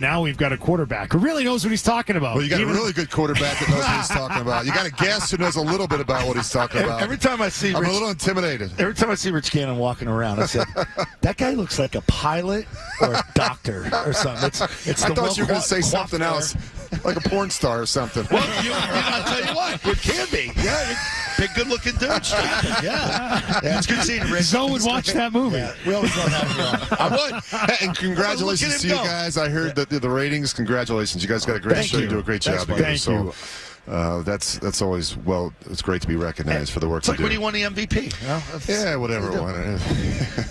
Now we've got a quarterback who really knows what he's talking about. Well, you got a really good quarterback that knows what he's talking about. You got a guest who knows a little bit about what he's talking about. Every time I see I'm a little intimidated. Every time I see Rich Gannon walking around, I said, that guy looks like a pilot or a doctor or something. It's I thought you were going to say something else, like a porn star or something. Well, I'll tell you what, it can be. Yeah, big, good-looking dude. Yeah, it's good seeing Rich. Zoe would watch that movie. Yeah, we always love having you on. I would. And congratulations to you guys. I heard the ratings. Congratulations. You guys got a great show. You do a great job together. Thank you. That's always, it's great to be recognized for the work it's like you do. when you won the MVP. Yeah, whatever.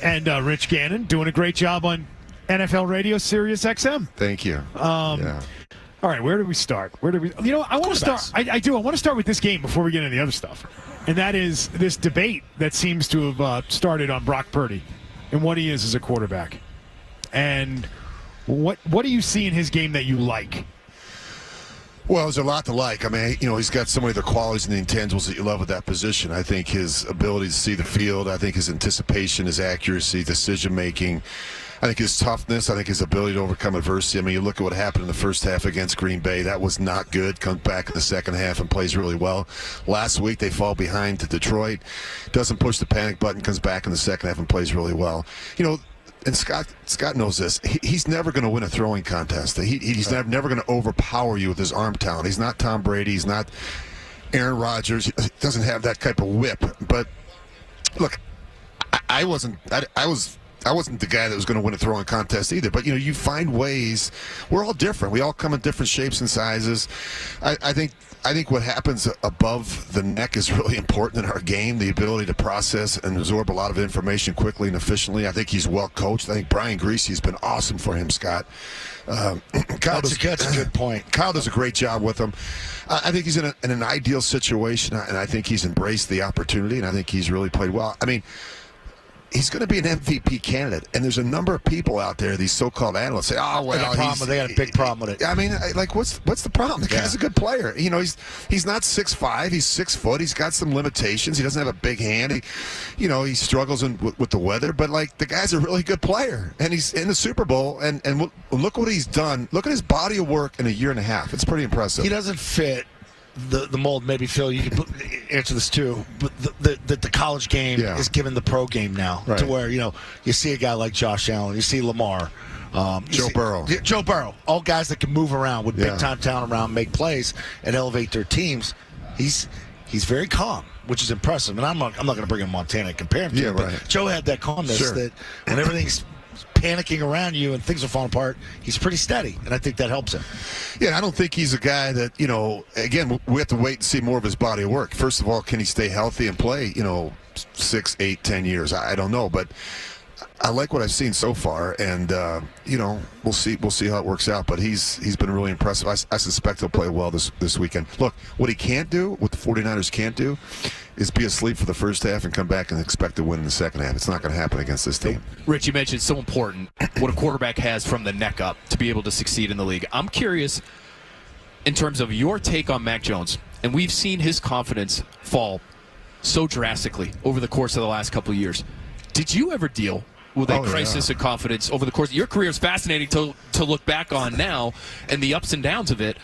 And Rich Gannon doing a great job on NFL Radio Sirius XM. Thank you. Yeah. All right, where do we start? I want to start. I do. I want to start with this game before we get into the other stuff, and that is this debate that seems to have started on Brock Purdy and what he is as a quarterback. And what do you see in his game that you like? Well, there's a lot to like. I mean, he's got so many of the qualities and the intangibles that you love at that position. I think his ability to see the field, I think his anticipation, his accuracy, decision-making, I think his toughness, I think his ability to overcome adversity. I mean, you look at what happened in the first half against Green Bay. That was not good. Comes back in the second half and plays really well. Last week, they fall behind to Detroit. Doesn't push the panic button, comes back in the second half and plays really well. And Scott knows this. He's never going to win a throwing contest. He's never going to overpower you with his arm talent. He's not Tom Brady. He's not Aaron Rodgers. He doesn't have that type of whip. But look, I wasn't the guy that was going to win a throwing contest either. But you find ways. We're all different. We all come in different shapes and sizes. I think what happens above the neck is really important in our game, the ability to process and absorb a lot of information quickly and efficiently. I think he's well coached. I think Brian Greasy's been awesome for him, Scott. That's a good point. Kyle does a great job with him. I think he's in an ideal situation, and I think he's embraced the opportunity, and I think he's really played well. I mean, he's going to be an MVP candidate, and there's a number of people out there, these so-called analysts, say, "Oh, well, they got a big problem with it." I mean, what's the problem? The guy's a good player. He's not 6'5", he's 6 foot. He's got some limitations. He doesn't have a big hand. He struggles with the weather, but the guy's a really good player, and he's in the Super Bowl. And look what he's done. Look at his body of work in a year and a half. It's pretty impressive. He doesn't fit the mold. Maybe Phil, you can answer this too, but the college game is given the pro game now, to where you see a guy like Josh Allen, you see Lamar, Joe Burrow, all guys that can move around with big time talent around, make plays and elevate their teams. He's very calm, which is impressive. And I'm not going to bring in Montana and compare him to him, but Joe had that calmness that when everything's panicking around you and things are falling apart, he's pretty steady, and I think that helps him. Yeah, I don't think he's a guy that, again, we have to wait and see more of his body of work. First of all, can he stay healthy and play, 6, 8, 10 years? I don't know, but I like what I've seen so far, and we'll see how it works out. But he's been really impressive. I suspect he'll play well this weekend. Look, what he can't do, what the 49ers can't do, is be asleep for the first half and come back and expect to win in the second half. It's not going to happen against this team. Rich, you mentioned so important what a quarterback has from the neck up to be able to succeed in the league. I'm curious in terms of your take on Mac Jones, and we've seen his confidence fall so drastically over the course of the last couple of years. Did you ever deal with a crisis of confidence over the course of your career? Is fascinating to look back on now and the ups and downs of it.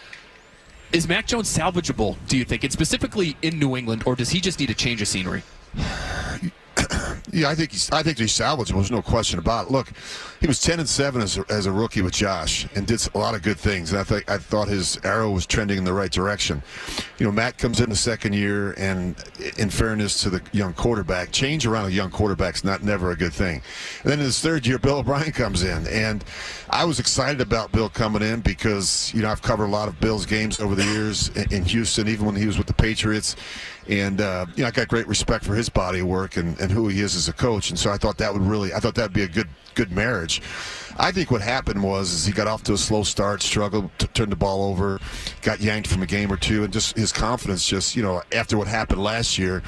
Is Mac Jones salvageable, do you think, and specifically in New England, or does he just need a change of scenery? Yeah, I think he's salvageable. There's no question about it. Look, he was 10-7 as a rookie with Josh and did a lot of good things. And I thought his arrow was trending in the right direction. Matt comes in the second year, and in fairness to the young quarterback, change around a young quarterback's never a good thing. And then in his third year, Bill O'Brien comes in, and I was excited about Bill coming in because I've covered a lot of Bill's games over the years in Houston, even when he was with the Patriots. And I got great respect for his body of work and who he is as a coach, and so I thought that'd be a good marriage. I think what happened was he got off to a slow start, struggled to turn the ball over, got yanked from a game or two, and just his confidence after what happened last year,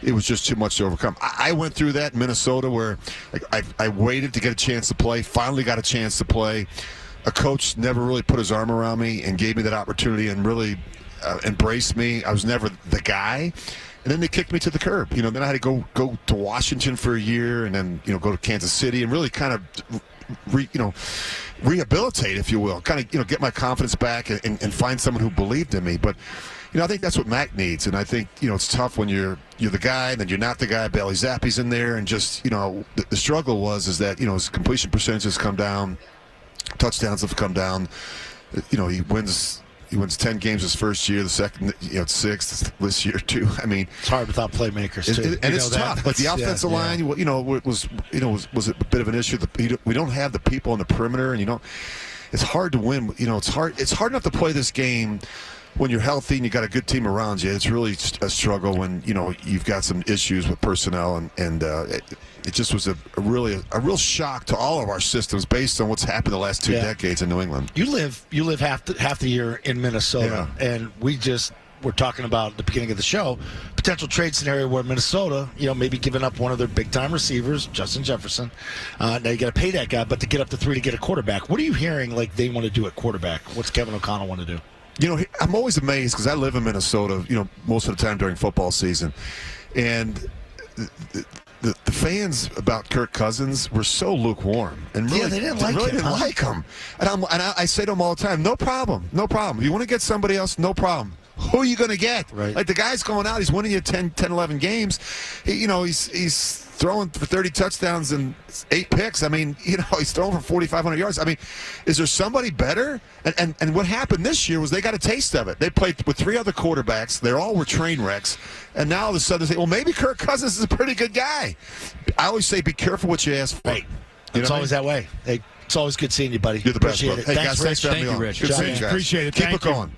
it was just too much to overcome. I went through that in Minnesota where I waited to get a chance to play, finally got a chance to play. A coach never really put his arm around me and gave me that opportunity and really embraced me. I was never the guy. And then they kicked me to the curb. Then I had to go to Washington for a year and then, go to Kansas City and really kind of rehabilitate, if you will, kind of get my confidence back and find someone who believed in me. But I think that's what Mac needs, and I think it's tough when you're the guy and then you're not the guy. Bailey Zappi's in there, and just the struggle is that his completion percentages come down, touchdowns have come down. He wins 10 games his first year, the second 6 this year too. I mean, it's hard without playmakers too. And it's tough. But the offensive line, was a bit of an issue. We don't have the people on the perimeter, and it's hard to win. It's hard enough to play this game when you're healthy and you got a good team around you. It's really a struggle when you've got some issues with personnel, and it just was a real shock to all of our systems based on what's happened the last 2 decades in New England. You live half the year in Minnesota, and we're talking about at the beginning of the show, potential trade scenario where Minnesota, maybe giving up one of their big-time receivers, Justin Jefferson. Now you got to pay that guy, but to get up to 3 to get a quarterback. What are you hearing like they want to do at quarterback? What's Kevin O'Connell want to do? I'm always amazed because I live in Minnesota, most of the time during football season, and the fans about Kirk Cousins were so lukewarm and really, they didn't like him. And I say to them all the time, no problem. If you want to get somebody else, no problem. Who are you going to get? Right. Like the guy's going out, he's winning you 10, 11 games. He's throwing for 30 touchdowns and 8 picks. I mean, he's throwing for 4,500 yards. I mean, is there somebody better? And what happened this year was they got a taste of it. They played with 3 other quarterbacks. They all were train wrecks. And now all of a sudden they say, well, maybe Kirk Cousins is a pretty good guy. I always say be careful what you ask for. Right. It's always that way. Hey, it's always good seeing you, buddy. You're the best, Appreciate brother. it. Hey, thanks, guys, Rich. thanks for having me on. Rich. Good seeing you guys. Appreciate it. Keep Thank it going.